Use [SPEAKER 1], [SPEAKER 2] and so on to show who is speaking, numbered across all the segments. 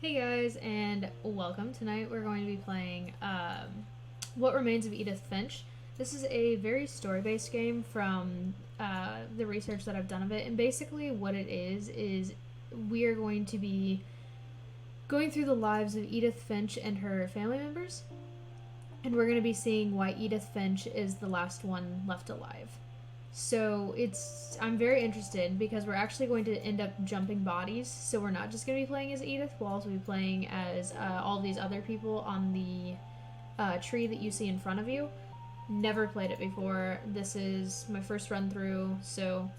[SPEAKER 1] Hey guys, and welcome. Tonight we're going to be playing What Remains of Edith Finch. This is a very story-based game from the research that I've done of it, and basically what it is we are going to be going through the lives of Edith Finch and her family members, and we're going to be seeing why Edith Finch is the last one left alive. So I'm very interested because we're actually going to end up jumping bodies. So we're not just going to be playing as Edith, we'll also be playing as all these other people on the tree that you see in front of you. Never played it before. This is my first run through, so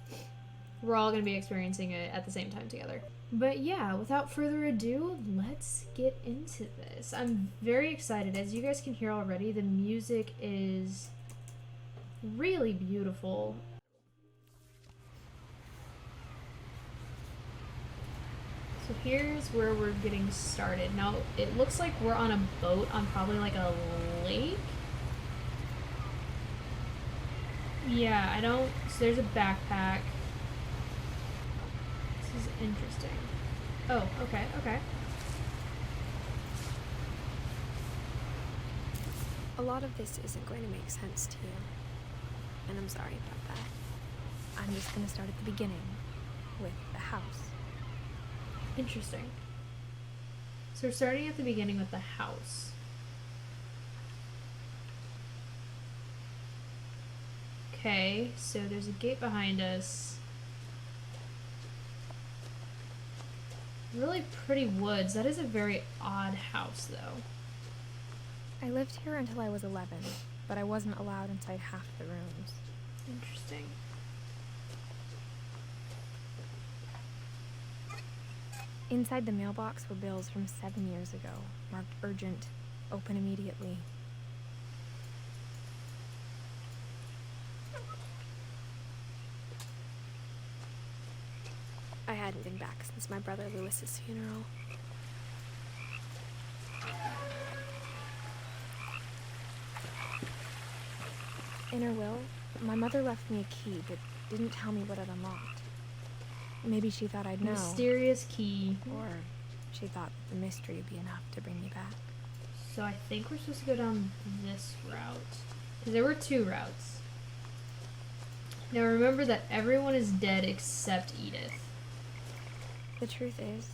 [SPEAKER 1] we're all going to be experiencing it at the same time together. But yeah, without further ado, let's get into this. I'm very excited. As you guys can hear already, the music is really beautiful. So here's where we're getting started. Now, it looks like we're on a boat on probably like a lake. Yeah, so there's a backpack. This is interesting. Oh, okay.
[SPEAKER 2] A lot of this isn't going to make sense to you, and I'm sorry about that. I'm just going to start at the beginning, with the house.
[SPEAKER 1] Interesting. So we're starting at the beginning with the house. Okay, so there's a gate behind us. Really pretty woods. That is a very odd house, though.
[SPEAKER 2] I lived here until I was 11, but I wasn't allowed inside half the rooms.
[SPEAKER 1] Interesting.
[SPEAKER 2] Inside the mailbox were bills from 7 years ago, marked urgent, open immediately. I hadn't been back since my brother Lewis's funeral. In her will, my mother left me a key, but didn't tell me what it unlocked. Maybe she thought I'd know.
[SPEAKER 1] Mysterious key.
[SPEAKER 2] Or she thought that the mystery would be enough to bring me back.
[SPEAKER 1] So I think we're supposed to go down this route. Because there were two routes. Now remember that everyone is dead except Edith.
[SPEAKER 2] The truth is,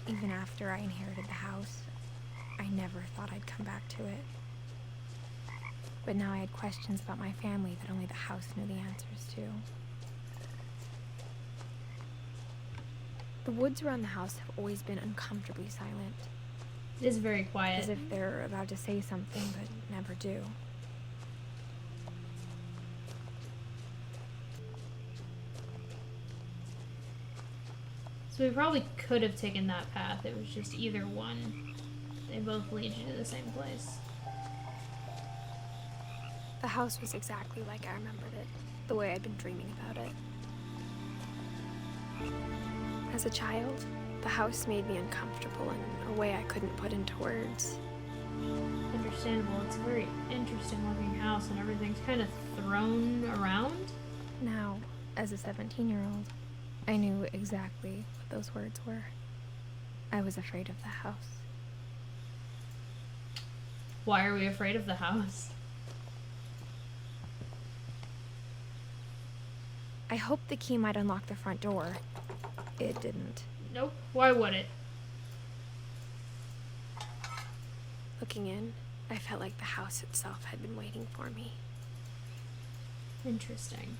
[SPEAKER 2] even after I inherited the house, I never thought I'd come back to it. But now I had questions about my family that only the house knew the answers to. The woods around the house have always been uncomfortably silent.
[SPEAKER 1] It is very quiet.
[SPEAKER 2] As if they're about to say something, but never do.
[SPEAKER 1] So we probably could have taken that path. It was just either one. They both lead you to the same place.
[SPEAKER 2] The house was exactly like I remembered it, the way I'd been dreaming about it. As a child, the house made me uncomfortable in a way I couldn't put into words.
[SPEAKER 1] Understandable. It's a very interesting looking house and everything's kind of thrown around.
[SPEAKER 2] Now, as a 17-year-old, I knew exactly what those words were. I was afraid of the house.
[SPEAKER 1] Why are we afraid of the house?
[SPEAKER 2] I hoped the key might unlock the front door. It didn't.
[SPEAKER 1] Nope. Why would it?
[SPEAKER 2] Looking in, I felt like the house itself had been waiting for me.
[SPEAKER 1] Interesting.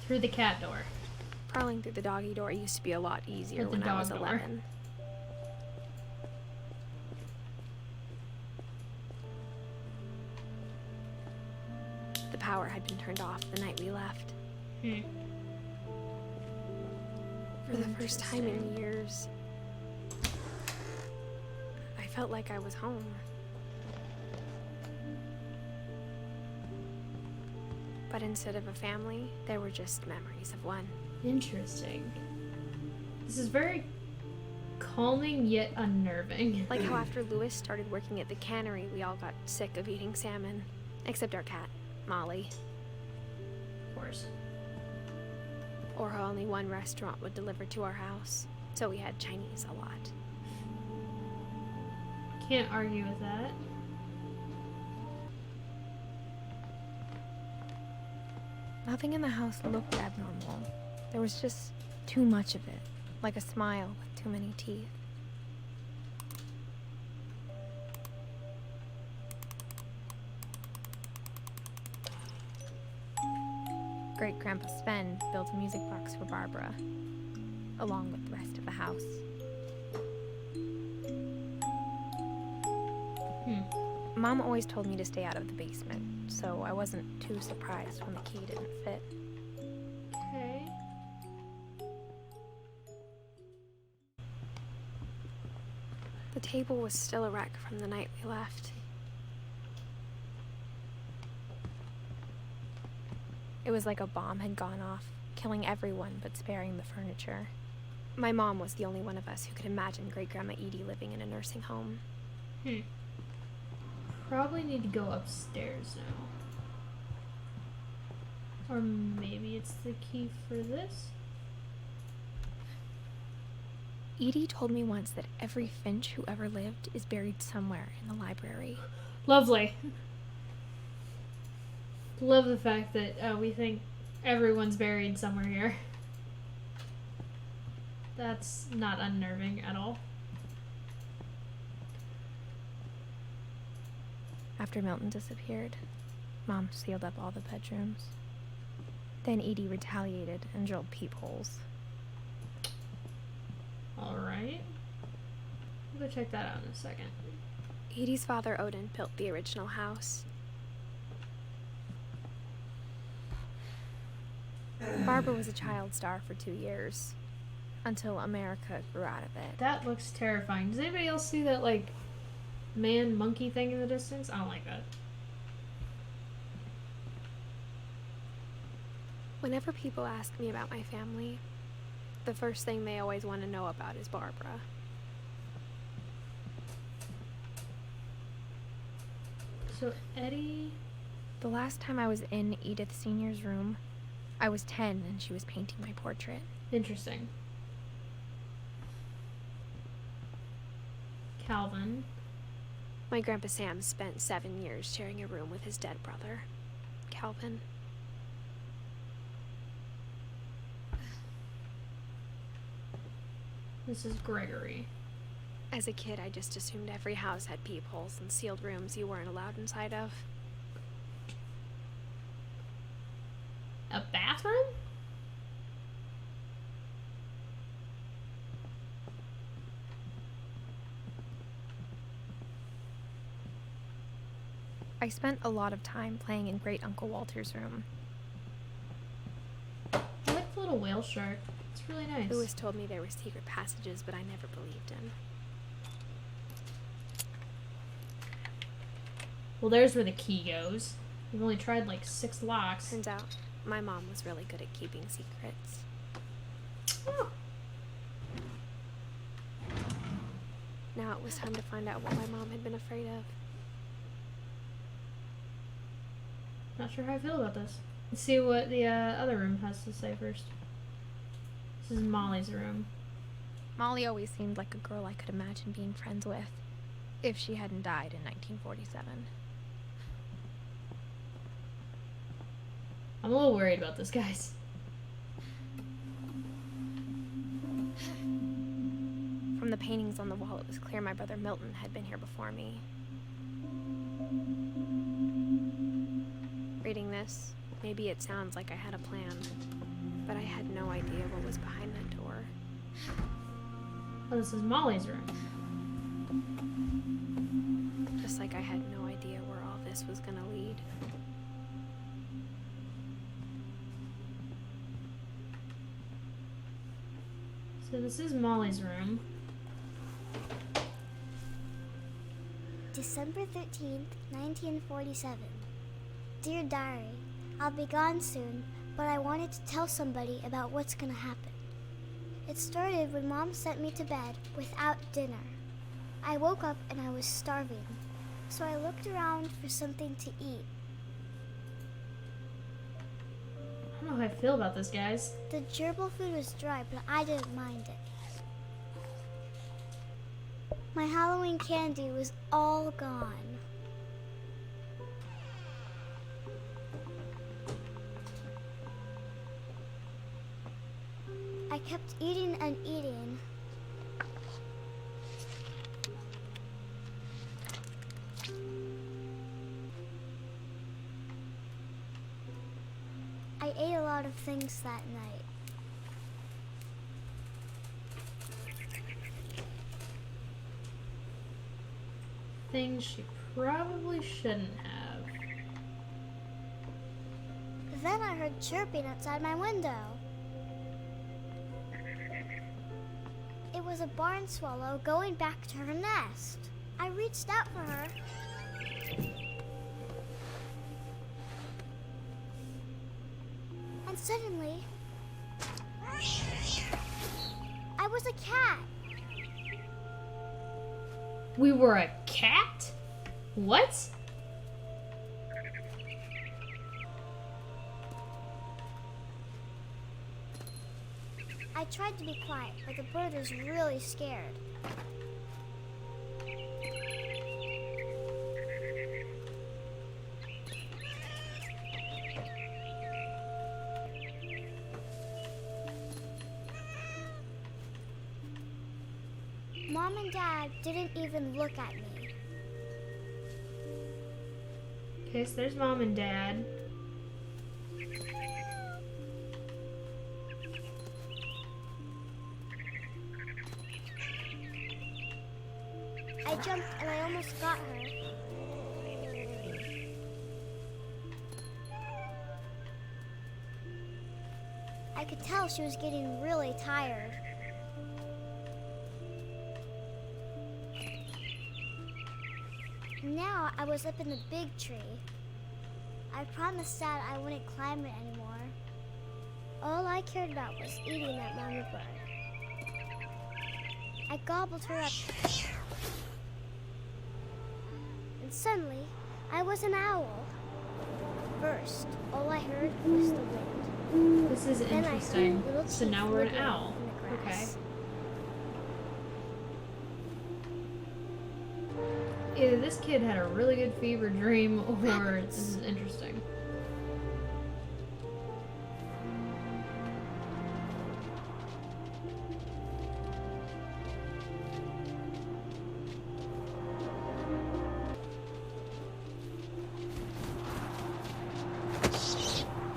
[SPEAKER 1] Through the cat door.
[SPEAKER 2] Crawling through the doggy door used to be a lot easier
[SPEAKER 1] With the
[SPEAKER 2] when I was
[SPEAKER 1] dog door.
[SPEAKER 2] 11. The power had been turned off the night we left. For the first time in years, I felt like I was home. But instead of a family, there were just memories of one.
[SPEAKER 1] Interesting. This is very calming yet unnerving.
[SPEAKER 2] Like how after Lewis started working at the cannery, we all got sick of eating salmon. Except our cat, Molly.
[SPEAKER 1] Of course.
[SPEAKER 2] Or how only one restaurant would deliver to our house. So we had Chinese a lot.
[SPEAKER 1] Can't argue with that.
[SPEAKER 2] Nothing in the house looked abnormal. There was just too much of it. Like a smile with too many teeth. Great-Grandpa Sven built a music box for Barbara, along with the rest of the house. Mom always told me to stay out of the basement, so I wasn't too surprised when the key didn't fit.
[SPEAKER 1] Okay.
[SPEAKER 2] The table was still a wreck from the night we left. It was like a bomb had gone off, killing everyone but sparing the furniture. My mom was the only one of us who could imagine Great-Grandma Edie living in a nursing home.
[SPEAKER 1] Probably need to go upstairs now. Or maybe it's the key for this?
[SPEAKER 2] Edie told me once that every Finch who ever lived is buried somewhere in the library.
[SPEAKER 1] Lovely. Love the fact that we think everyone's buried somewhere here. That's not unnerving at all.
[SPEAKER 2] After Milton disappeared, Mom sealed up all the bedrooms. Then Edie retaliated and drilled peepholes.
[SPEAKER 1] Alright. We'll go check that out in a second.
[SPEAKER 2] Edie's father, Odin, built the original house. Barbara was a child star for 2 years, until America grew out of it.
[SPEAKER 1] That looks terrifying. Does anybody else see that, like, man-monkey thing in the distance? I don't like that.
[SPEAKER 2] Whenever people ask me about my family, the first thing they always want to know about is Barbara.
[SPEAKER 1] So, Eddie...
[SPEAKER 2] The last time I was in Edith Sr.'s room, I was 10 and she was painting my portrait.
[SPEAKER 1] Interesting. Calvin.
[SPEAKER 2] My Grandpa Sam spent 7 years sharing a room with his dead brother, Calvin.
[SPEAKER 1] This is Gregory.
[SPEAKER 2] As a kid, I just assumed every house had peepholes and sealed rooms you weren't allowed inside of.
[SPEAKER 1] A bathroom?
[SPEAKER 2] I spent a lot of time playing in Great Uncle Walter's room.
[SPEAKER 1] I like the little whale shark. It's really nice.
[SPEAKER 2] Lewis told me there were secret passages, but I never believed him.
[SPEAKER 1] Well, there's where the key goes. We've only tried like 6 locks.
[SPEAKER 2] Turns out, my mom was really good at keeping secrets.
[SPEAKER 1] Oh.
[SPEAKER 2] Now it was time to find out what my mom had been afraid of.
[SPEAKER 1] Not sure how I feel about this. Let's see what the other room has to say first. This is Molly's room.
[SPEAKER 2] Molly always seemed like a girl I could imagine being friends with, if she hadn't died in 1947.
[SPEAKER 1] I'm a little worried about this, guys.
[SPEAKER 2] From the paintings on the wall, it was clear my brother Milton had been here before me. Reading this, maybe it sounds like I had a plan, but I had no idea what was behind that door.
[SPEAKER 1] Oh, this is Molly's room.
[SPEAKER 2] Just like I had no idea where all this was gonna lead.
[SPEAKER 1] So this is Molly's room.
[SPEAKER 3] December 13th, 1947. Dear Diary, I'll be gone soon, but I wanted to tell somebody about what's gonna happen. It started when Mom sent me to bed without dinner. I woke up and I was starving, so I looked around for something to eat.
[SPEAKER 1] I don't know how I feel about this, guys.
[SPEAKER 3] The gerbil food was dry, but I didn't mind it. My Halloween candy was all gone. I kept eating and eating. I ate a lot of things that night.
[SPEAKER 1] Things she probably shouldn't have.
[SPEAKER 3] Then I heard chirping outside my window. It was a barn swallow going back to her nest. I reached out for her. And suddenly, I was a cat.
[SPEAKER 1] We were a cat? What?
[SPEAKER 3] I tried to be quiet, but the bird was really scared. Mom and Dad didn't even look at me.
[SPEAKER 1] Okay, so there's Mom and Dad.
[SPEAKER 3] I jumped and I almost got her. I could tell she was getting really tired. Now I was up in the big tree. I promised Dad I wouldn't climb it anymore. All I cared about was eating that mama bird. I gobbled her up. And suddenly, I was an owl. First, all I heard was the wind.
[SPEAKER 1] This is
[SPEAKER 3] Then I heard
[SPEAKER 1] interesting.
[SPEAKER 3] little
[SPEAKER 1] So
[SPEAKER 3] teeth
[SPEAKER 1] now we're an
[SPEAKER 3] wiggling
[SPEAKER 1] owl.
[SPEAKER 3] in the
[SPEAKER 1] Okay.
[SPEAKER 3] grass.
[SPEAKER 1] Either this kid had a really good fever dream, or this is interesting.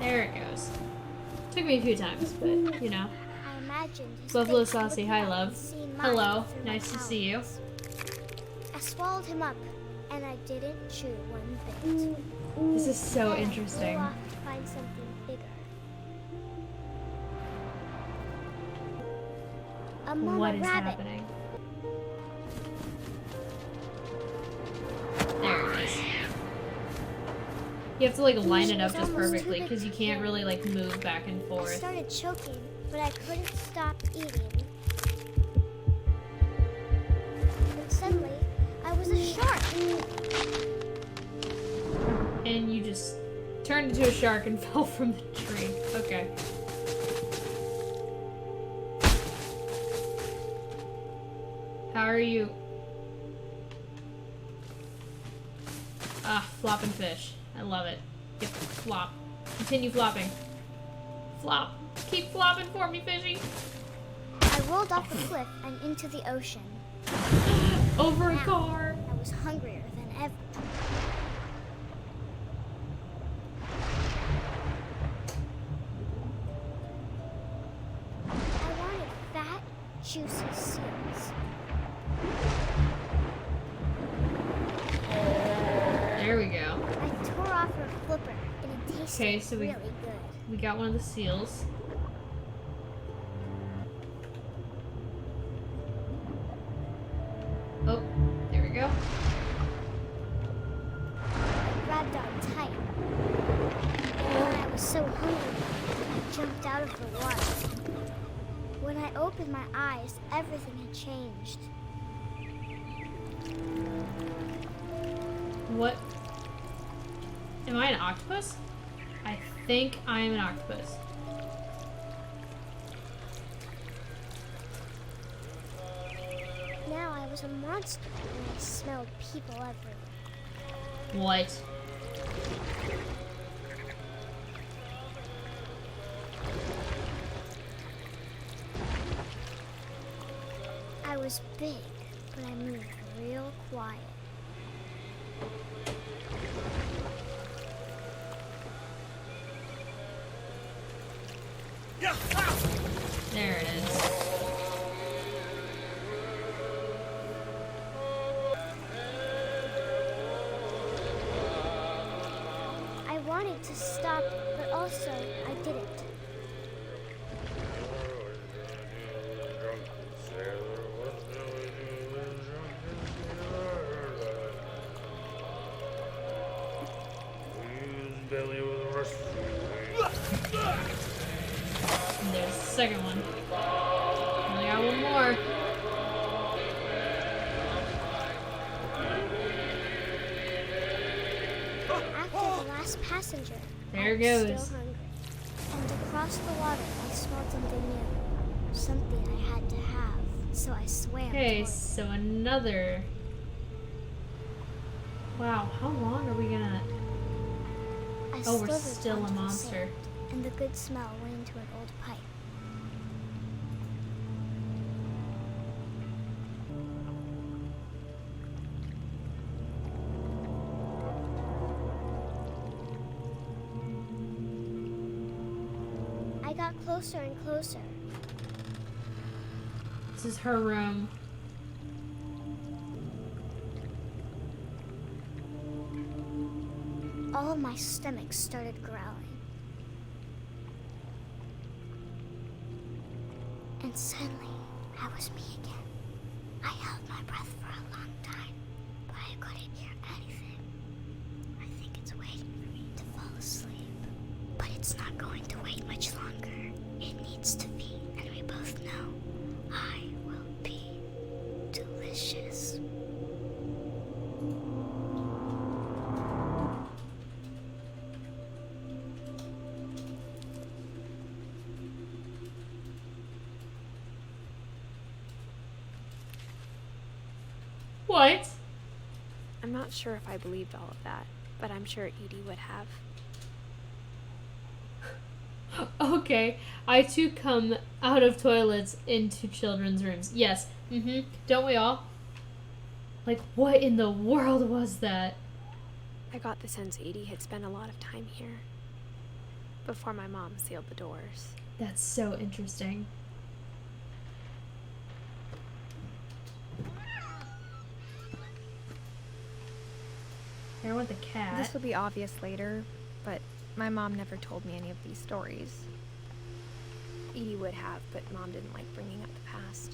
[SPEAKER 1] There it goes. Took me a few times, but you know.
[SPEAKER 3] I imagined his
[SPEAKER 1] Buffalo
[SPEAKER 3] face
[SPEAKER 1] Saucy,
[SPEAKER 3] looking
[SPEAKER 1] hi
[SPEAKER 3] up
[SPEAKER 1] love.
[SPEAKER 3] and seeing mine
[SPEAKER 1] Hello,
[SPEAKER 3] through my
[SPEAKER 1] nice to see you.
[SPEAKER 3] talons. I swallowed him up, and I didn't chew one bit.
[SPEAKER 1] This is so
[SPEAKER 3] Then I
[SPEAKER 1] interesting.
[SPEAKER 3] flew off to find something bigger. A mama
[SPEAKER 1] What is
[SPEAKER 3] rabbit.
[SPEAKER 1] happening? There it is. You have to like line it up
[SPEAKER 3] She was
[SPEAKER 1] just
[SPEAKER 3] almost too
[SPEAKER 1] perfectly
[SPEAKER 3] big
[SPEAKER 1] because you
[SPEAKER 3] to
[SPEAKER 1] can't
[SPEAKER 3] carry.
[SPEAKER 1] really like move back and
[SPEAKER 3] I
[SPEAKER 1] forth.
[SPEAKER 3] started choking, but I couldn't stop eating. And suddenly, I was a shark.
[SPEAKER 1] And you just turned into a shark and fell from the tree. Okay. How are you? Ah, flopping fish. I love it. Yep, flop. Continue flopping. Flop. Keep flopping for me, fishy.
[SPEAKER 3] I rolled off the cliff and into the ocean.
[SPEAKER 1] Over a
[SPEAKER 3] Now,
[SPEAKER 1] car.
[SPEAKER 3] I was hungrier than ever. I wanted fat, juicy seals.
[SPEAKER 1] There we go.
[SPEAKER 3] I tore off her flipper, and it tasted
[SPEAKER 1] Okay, so we-
[SPEAKER 3] really good.
[SPEAKER 1] We got one of the seals. Oh, there we go.
[SPEAKER 3] I grabbed on tight. And when I was so hungry, I jumped out of the water. When I opened my eyes, everything had changed.
[SPEAKER 1] What? Am I an octopus? I think I am an octopus.
[SPEAKER 3] Now I was a monster and I smelled people everywhere.
[SPEAKER 1] What?
[SPEAKER 3] I was big, but I moved real quiet.
[SPEAKER 1] There it is.
[SPEAKER 3] I wanted to stop, but also I didn't.
[SPEAKER 1] And there's the second one. Only got one more.
[SPEAKER 3] After the last passenger,
[SPEAKER 1] There
[SPEAKER 3] I was
[SPEAKER 1] goes.
[SPEAKER 3] still hungry. And across the water, I smelled something new. Something I had to have, so I swam
[SPEAKER 1] Okay,
[SPEAKER 3] towards it.
[SPEAKER 1] so another. Wow, how long are we gonna...
[SPEAKER 3] I
[SPEAKER 1] Oh, we're
[SPEAKER 3] slithered
[SPEAKER 1] still a
[SPEAKER 3] onto the
[SPEAKER 1] monster.
[SPEAKER 3] sand, and the good smell went into an old pipe. I got closer and closer.
[SPEAKER 1] This is her room.
[SPEAKER 3] All of my stomach started growling. And suddenly, I was me again. I held my breath for a long time, but I couldn't hear anything. I think it's waiting for me to fall asleep. But it's not going to wait much longer. It needs to be, and we both know I will be delicious.
[SPEAKER 1] What?
[SPEAKER 2] I'm not sure if I believed all of that, but I'm sure Edie would have.
[SPEAKER 1] Okay, I too come out of toilets into children's rooms. Yes. Don't we all? Like, what in the world was that?
[SPEAKER 2] I got the sense Edie had spent a lot of time here before my mom sealed the doors.
[SPEAKER 1] That's so interesting. Here with the cat.
[SPEAKER 2] This will be obvious later, but my mom never told me any of these stories. Edie would have, but Mom didn't like bringing up the past.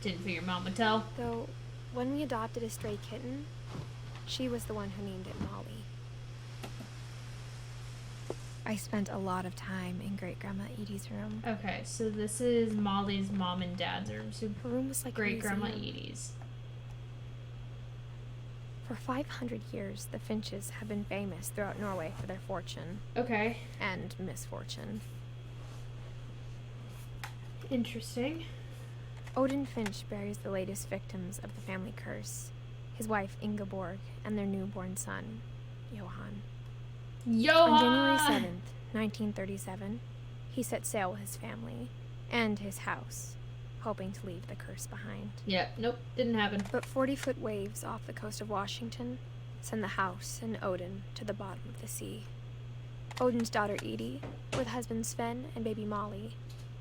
[SPEAKER 1] Didn't think your mom would tell.
[SPEAKER 2] Though, when we adopted a stray kitten, she was the one who named it Molly. I spent a lot of time in Great-Grandma Edie's room.
[SPEAKER 1] Okay, so this is Molly's mom and dad's room. So
[SPEAKER 2] Her room was like a
[SPEAKER 1] Great-Grandma
[SPEAKER 2] museum.
[SPEAKER 1] Edie's.
[SPEAKER 2] For 500 years, the Finches have been famous throughout Norway for their fortune
[SPEAKER 1] Okay,
[SPEAKER 2] and misfortune.
[SPEAKER 1] interesting.
[SPEAKER 2] Odin Finch buries the latest victims of the family curse, his wife Ingeborg and their newborn son, Johan. On January 7th, 1937, he set sail with his family and his house, hoping to leave the curse behind.
[SPEAKER 1] Yep, nope, didn't happen.
[SPEAKER 2] But 40-foot waves off the coast of Washington send the house and Odin to the bottom of the sea. Odin's daughter Edie, with husband Sven and baby Molly,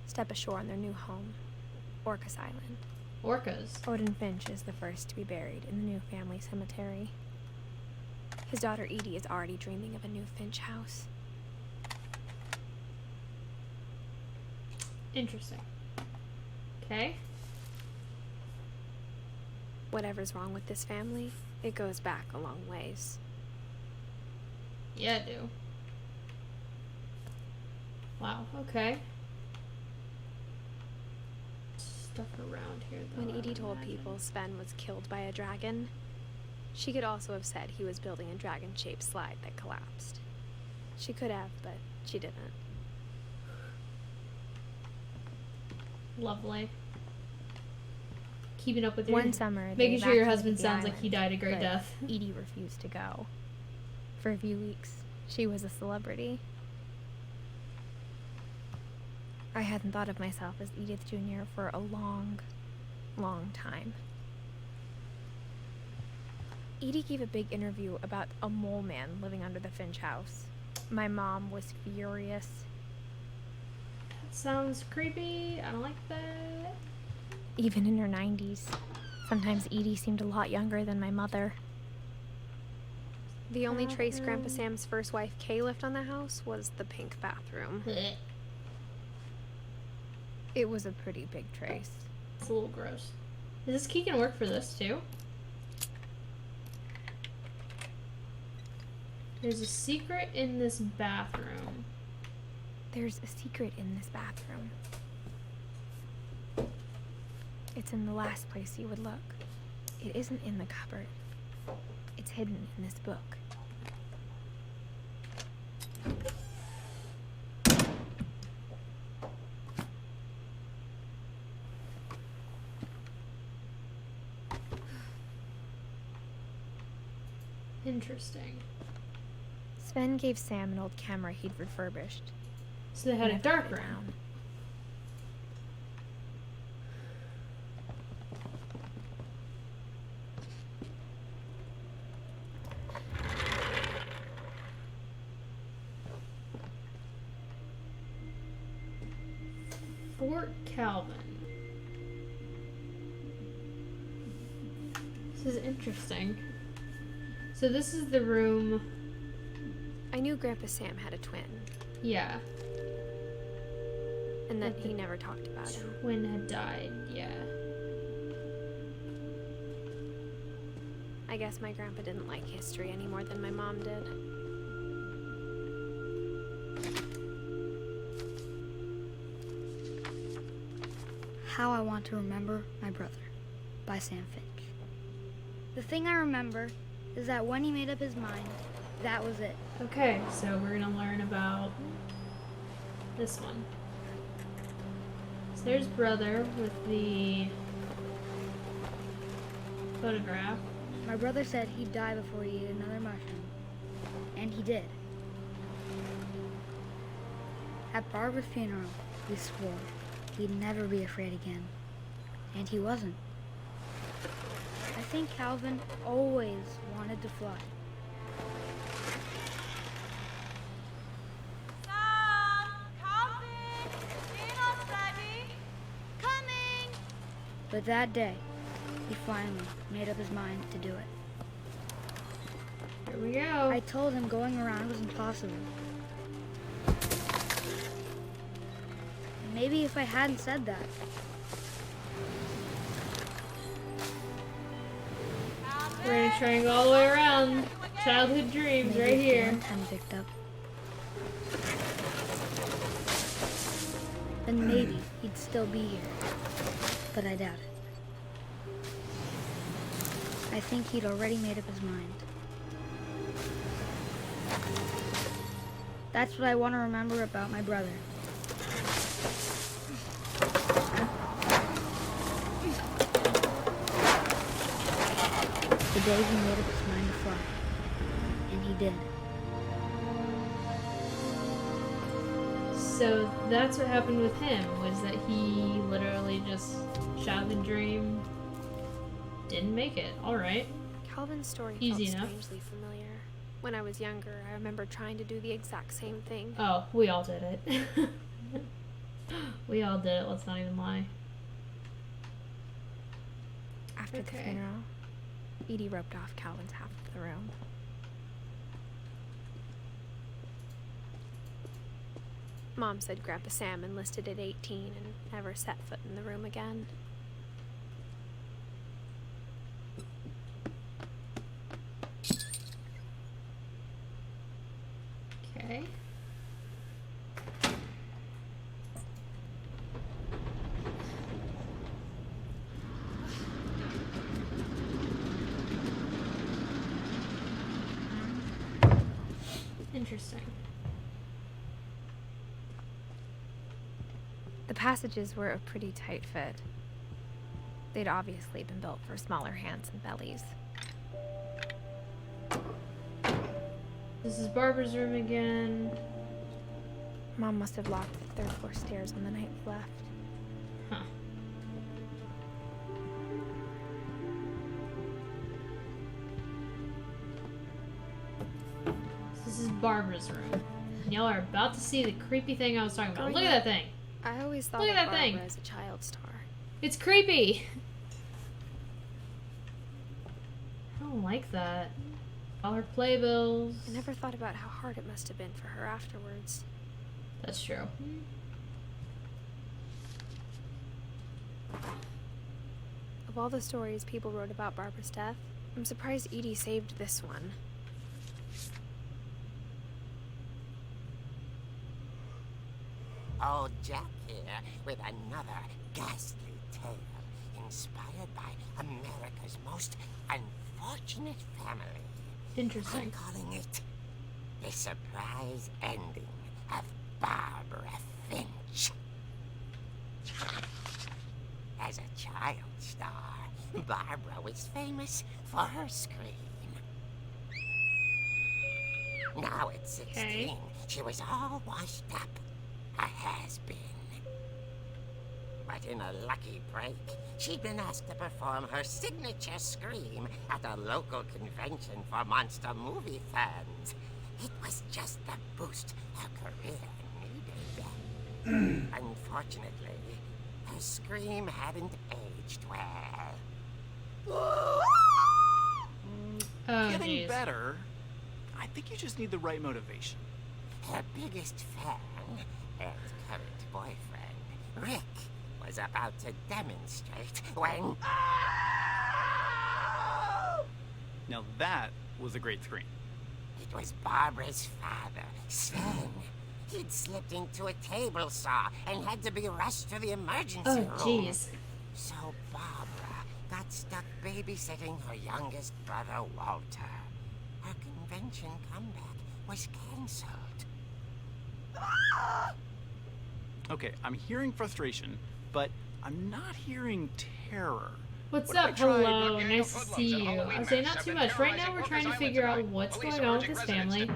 [SPEAKER 2] step ashore on their new home, Orcas Island.
[SPEAKER 1] Orcas.
[SPEAKER 2] Odin Finch is the first to be buried in the new family cemetery. His daughter Edie is already dreaming of a new Finch house.
[SPEAKER 1] Interesting. Okay.
[SPEAKER 2] Whatever's wrong with this family, it goes back a long ways.
[SPEAKER 1] Yeah, I do. Wow, okay. stuff around here, though.
[SPEAKER 2] When Edie told people Sven was killed by a dragon, she could also have said he was building a dragon-shaped slide that collapsed. She could have, but she didn't.
[SPEAKER 1] Lovely. Keeping up with your...
[SPEAKER 2] One summer,
[SPEAKER 1] making
[SPEAKER 2] they
[SPEAKER 1] sure your
[SPEAKER 2] evacuated
[SPEAKER 1] husband
[SPEAKER 2] the
[SPEAKER 1] sounds like
[SPEAKER 2] island,
[SPEAKER 1] he died a great
[SPEAKER 2] but
[SPEAKER 1] death.
[SPEAKER 2] Edie refused to go. For a few weeks, she was a celebrity. I hadn't thought of myself as Edith Jr. for a long, long time. Edie gave a big interview about a mole man living under the Finch house. My mom was furious.
[SPEAKER 1] That sounds creepy. I don't like that.
[SPEAKER 2] Even in her 90s, sometimes Edie seemed a lot younger than my mother. The only trace Grandpa Sam's first wife, Kay, left on the house was the pink bathroom.
[SPEAKER 1] Blech.
[SPEAKER 2] It was a pretty big trace.
[SPEAKER 1] It's a little gross. Is this key gonna work for this too? There's a secret in this bathroom.
[SPEAKER 2] There's a secret in this bathroom. It's in the last place you would look. It isn't in the cupboard. It's hidden in this book.
[SPEAKER 1] Interesting.
[SPEAKER 2] Sven gave Sam an old camera he'd refurbished.
[SPEAKER 1] So they had a
[SPEAKER 2] Never
[SPEAKER 1] dark
[SPEAKER 2] put it
[SPEAKER 1] room.
[SPEAKER 2] down.
[SPEAKER 1] Fort Calvin. This is interesting. So this is the room.
[SPEAKER 2] I knew Grandpa Sam had a twin,
[SPEAKER 1] Yeah.
[SPEAKER 2] and that
[SPEAKER 1] But
[SPEAKER 2] he
[SPEAKER 1] the
[SPEAKER 2] never talked about him.
[SPEAKER 1] Twin had died. Yeah.
[SPEAKER 2] I guess my grandpa didn't like history any more than my mom did.
[SPEAKER 4] How I Want to Remember My Brother by Sam Finch. The thing I remember is that when he made up his mind, that was it.
[SPEAKER 1] Okay, so we're gonna learn about this one. So there's brother with the photograph.
[SPEAKER 4] My brother said he'd die before he ate another mushroom. And he did. At Barbara's funeral, we swore he'd never be afraid again. And he wasn't. I think Calvin always wanted to fly.
[SPEAKER 3] Coming!
[SPEAKER 4] But that day, he finally made up his mind to do it.
[SPEAKER 1] Here we go.
[SPEAKER 4] I told him going around was impossible. Maybe if I hadn't said that,
[SPEAKER 1] We're gonna try and go all the way around. Childhood dreams
[SPEAKER 4] maybe
[SPEAKER 1] right
[SPEAKER 4] if
[SPEAKER 1] here.
[SPEAKER 4] one pen picked up, then maybe he'd still be here. But I doubt it. I think he'd already made up his mind. That's what I want to remember about my brother. The day he made up his mind to fly. And he did.
[SPEAKER 1] So that's what happened with him, was that he literally just childhood dream, didn't make it. Alright.
[SPEAKER 2] Calvin's story
[SPEAKER 1] Easy
[SPEAKER 2] felt
[SPEAKER 1] enough.
[SPEAKER 2] strangely familiar. When I was younger, I remember trying to do the exact same thing.
[SPEAKER 1] Oh, we all did it. We all did it, let's not even lie.
[SPEAKER 2] After the
[SPEAKER 1] Okay.
[SPEAKER 2] funeral, Edie roped off Calvin's half of the room. Mom said Grandpa Sam enlisted at 18 and never set foot in the room again.
[SPEAKER 1] Okay. Interesting.
[SPEAKER 2] The passages were a pretty tight fit. They'd obviously been built for smaller hands and bellies.
[SPEAKER 1] This is Barbara's room again.
[SPEAKER 2] Mom must have locked the third floor stairs on the night we left.
[SPEAKER 1] Huh. This is Barbara's room. And y'all are about to see the creepy thing I was talking about. Look at that thing.
[SPEAKER 2] I always thought
[SPEAKER 1] Look
[SPEAKER 2] of
[SPEAKER 1] at that
[SPEAKER 2] Barbara
[SPEAKER 1] thing.
[SPEAKER 2] as a child star.
[SPEAKER 1] It's creepy. I don't like that. All her playbills.
[SPEAKER 2] I never thought about how hard it must have been for her afterwards.
[SPEAKER 1] That's true.
[SPEAKER 2] Of all the stories people wrote about Barbara's death, I'm surprised Edie saved this one.
[SPEAKER 5] Old Jack here with another ghastly tale inspired by America's most unfortunate family.
[SPEAKER 1] Interesting.
[SPEAKER 5] I'm calling it The Surprise Ending of Barbara Finch. As a child star, Barbara was famous for her scream. Now at 16,
[SPEAKER 1] Okay.
[SPEAKER 5] she was all washed up. A has-been. But in a lucky break, she'd been asked to perform her signature scream at a local convention for monster movie fans. It was just the boost her career needed. Unfortunately, her scream hadn't aged well.
[SPEAKER 1] Oh,
[SPEAKER 6] Getting
[SPEAKER 1] jeez.
[SPEAKER 6] better. I think you just need the right motivation.
[SPEAKER 5] Her biggest fan and current boyfriend, Rick, was about to demonstrate when...
[SPEAKER 6] Now that was a great scream.
[SPEAKER 5] It was Barbara's father, Sven. He'd slipped into a table saw and had to be rushed to the emergency
[SPEAKER 1] Oh,
[SPEAKER 5] room.
[SPEAKER 1] jeez.
[SPEAKER 5] So Barbara got stuck babysitting her youngest brother, Walter. Her convention comeback was cancelled.
[SPEAKER 6] Okay, I'm hearing frustration, but I'm not hearing terror.
[SPEAKER 1] What's
[SPEAKER 6] What if I
[SPEAKER 1] up?
[SPEAKER 6] tried-
[SPEAKER 1] Hello, nice to see you. I would say not too much. Right now we're trying to figure out what's going on with his family.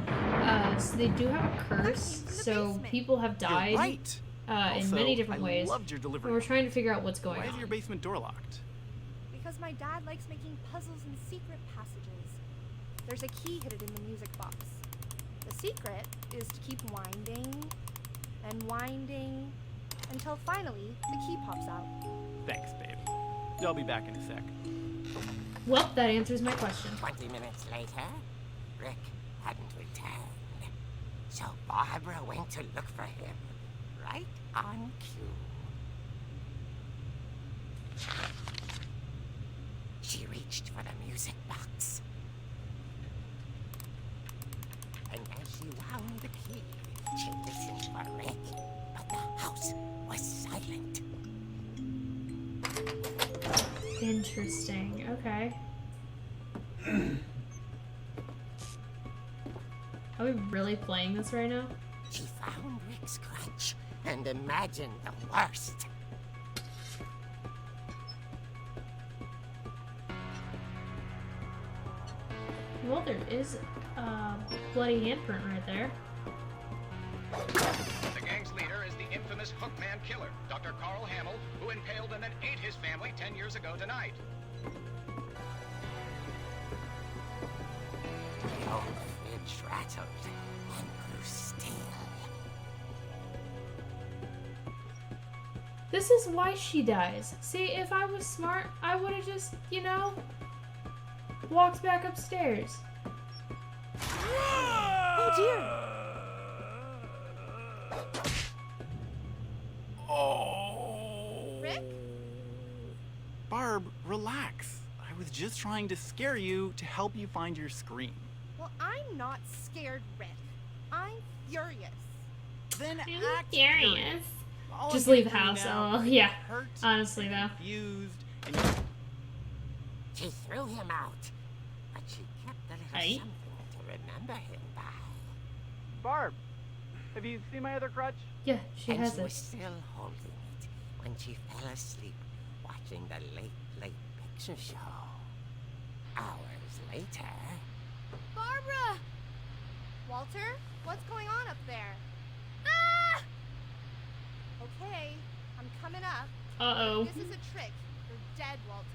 [SPEAKER 1] So they do have a curse, so people have
[SPEAKER 6] You're
[SPEAKER 1] died
[SPEAKER 6] right.
[SPEAKER 1] in many different
[SPEAKER 6] I
[SPEAKER 1] ways.
[SPEAKER 6] loved your
[SPEAKER 1] And
[SPEAKER 6] delivery.
[SPEAKER 1] we're trying to figure out what's going
[SPEAKER 6] Why is your
[SPEAKER 1] on.
[SPEAKER 6] basement door locked?
[SPEAKER 7] Because my dad likes making puzzles and secret passages. There's a key hidden in the music box. The secret is to keep winding and winding until finally the key pops out.
[SPEAKER 6] Thanks, babe. I'll be back in a sec.
[SPEAKER 1] Well, that answers my question.
[SPEAKER 5] 20 minutes later, Rick hadn't returned. So Barbara went to look for him, right on cue. She reached for the music box. And as she wound the key, she listened for Rick, but the house was silent.
[SPEAKER 1] Interesting. Okay. Are we really playing this right now?
[SPEAKER 5] She found Rick's crutch and imagined the worst.
[SPEAKER 1] Well, there is a bloody handprint right there.
[SPEAKER 8] The gang's leader is the infamous Hookman killer, Dr. Carl Hamill, who impaled and then ate his family 10 years ago tonight.
[SPEAKER 5] The old fridge rattled and grew still.
[SPEAKER 1] This is why she dies. See, if I was smart, I would have just, you know, walked back upstairs.
[SPEAKER 7] Oh dear!
[SPEAKER 6] Oh.
[SPEAKER 7] Rick?
[SPEAKER 6] Barb, relax. I was just trying to scare you to help you find your scream.
[SPEAKER 7] Well, I'm not scared, Rick. I'm furious.
[SPEAKER 6] Then
[SPEAKER 1] I'm
[SPEAKER 6] act
[SPEAKER 1] furious.
[SPEAKER 6] All
[SPEAKER 1] Just
[SPEAKER 6] I'm
[SPEAKER 1] leave
[SPEAKER 6] hearing
[SPEAKER 1] house.
[SPEAKER 6] now
[SPEAKER 1] Oh,
[SPEAKER 6] is
[SPEAKER 1] yeah.
[SPEAKER 6] hurt,
[SPEAKER 1] Honestly, though.
[SPEAKER 6] confused, and
[SPEAKER 5] She threw him out, but she kept a little
[SPEAKER 1] Aye.
[SPEAKER 5] something to remember him by.
[SPEAKER 6] Barb, have you seen my other crutch?
[SPEAKER 1] Yeah, she
[SPEAKER 5] And
[SPEAKER 1] has
[SPEAKER 5] she was
[SPEAKER 1] it.
[SPEAKER 5] still holding it when she fell asleep watching the late picture show. Hours later...
[SPEAKER 7] Barbara! Walter, what's going on up there? Ah! Okay, I'm coming up.
[SPEAKER 1] Uh-oh.
[SPEAKER 7] This is a trick. You're dead, Walter.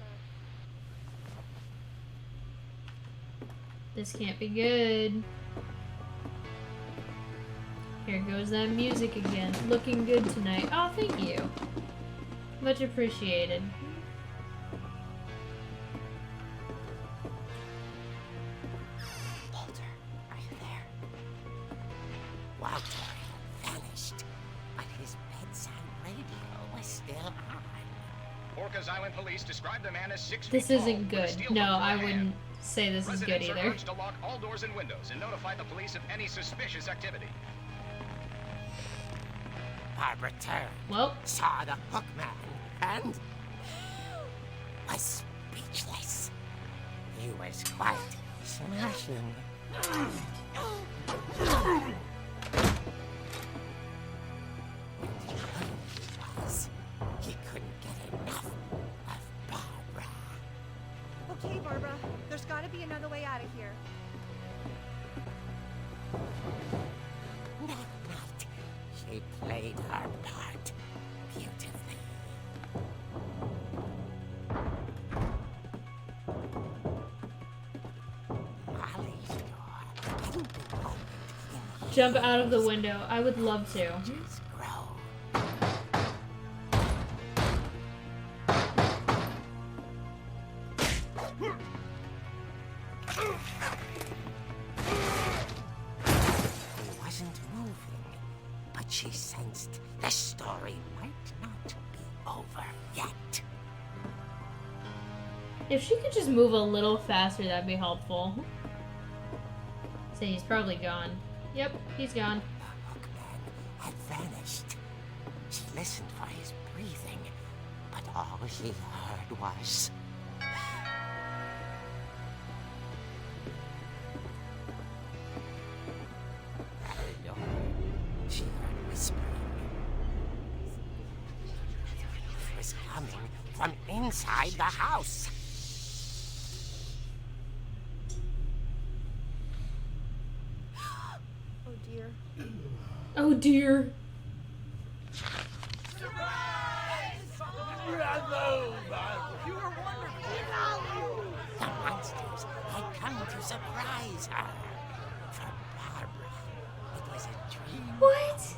[SPEAKER 1] This can't be good. Here goes that music again. Looking good tonight. Oh, thank you. Much appreciated.
[SPEAKER 5] Walter, are you there? Walter had vanished, but his bedside radio was still on.
[SPEAKER 8] Orcas Island police described the man as 6 feet
[SPEAKER 1] This
[SPEAKER 8] tall
[SPEAKER 1] isn't
[SPEAKER 8] with a
[SPEAKER 1] good.
[SPEAKER 8] steel
[SPEAKER 1] No,
[SPEAKER 8] hook for a
[SPEAKER 1] I
[SPEAKER 8] hand.
[SPEAKER 1] wouldn't say this is good
[SPEAKER 8] Residents are
[SPEAKER 1] either.
[SPEAKER 8] urged to lock all doors and windows and notify the police of any suspicious activity.
[SPEAKER 5] Barbara turned,
[SPEAKER 1] Well,
[SPEAKER 5] saw the hookman, and was speechless. He was quite smashing. He couldn't get enough of Barbara.
[SPEAKER 7] Okay, Barbara, there's gotta be another way out of here.
[SPEAKER 5] That night, she played her part beautifully. Molly's door hadn't been opened in
[SPEAKER 1] jump out of the window. I would love to.
[SPEAKER 5] years grow. He wasn't moving, but she sensed the story might not be over yet.
[SPEAKER 1] If she could just move a little faster, that'd be helpful. So he's probably gone. Yep, he's gone.
[SPEAKER 5] The hookman had vanished. She listened for his breathing, but all she heard was... At the door, she heard whispering. It was coming from inside the house.
[SPEAKER 7] Oh dear.
[SPEAKER 1] Oh dear.
[SPEAKER 5] The monsters had come to surprise her. For Barbara, it was a dream.
[SPEAKER 1] What?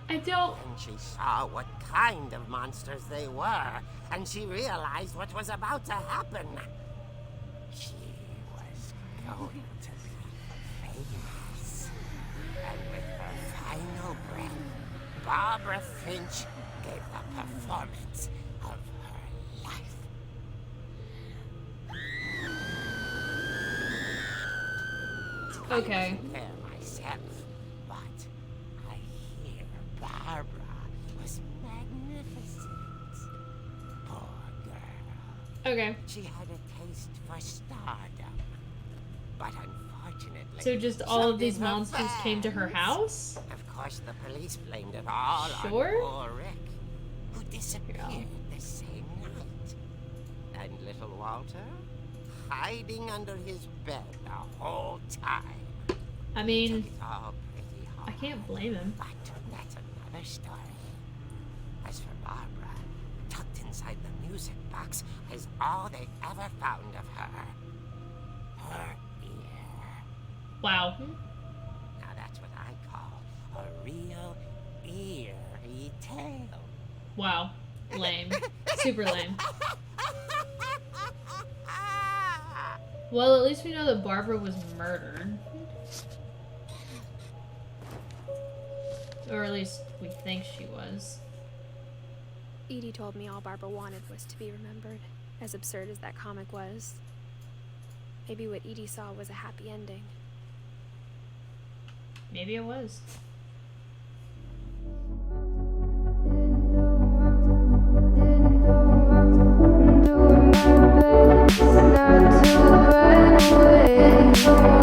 [SPEAKER 1] I don't.
[SPEAKER 5] And she saw what kind of monsters they were, and she realized what was about to happen. She was going to be famous. And with her final breath, Barbara Finch gave the performance of her life.
[SPEAKER 1] Okay.
[SPEAKER 5] I wasn't there myself, but I hear Barbara was magnificent. Poor girl.
[SPEAKER 1] Okay.
[SPEAKER 5] She had a taste for stardom, but unfortunately...
[SPEAKER 1] So just all
[SPEAKER 5] so
[SPEAKER 1] of these
[SPEAKER 5] did her
[SPEAKER 1] monsters came to her
[SPEAKER 5] fans.
[SPEAKER 1] house?
[SPEAKER 5] Of course, the police blamed it all
[SPEAKER 1] Sure.
[SPEAKER 5] on poor Rick, who disappeared
[SPEAKER 1] Yeah.
[SPEAKER 5] the same night. And little Walter, hiding under his bed the whole time.
[SPEAKER 1] I mean,
[SPEAKER 5] Took it all pretty hard.
[SPEAKER 1] I can't blame him.
[SPEAKER 5] But that's another story. As for Barbara, tucked inside the music box is all they ever found of her. Her ear.
[SPEAKER 1] Wow.
[SPEAKER 5] Now that's what I call a real eerie tale.
[SPEAKER 1] Wow. Lame. Super lame. Well, at least we know that Barbara was murdered. Or at least we think she was.
[SPEAKER 2] Edie told me all Barbara wanted was to be remembered, as absurd as that comic was. Maybe what Edie saw was a happy ending.
[SPEAKER 1] Maybe it was.
[SPEAKER 9] Doing my best not to run away.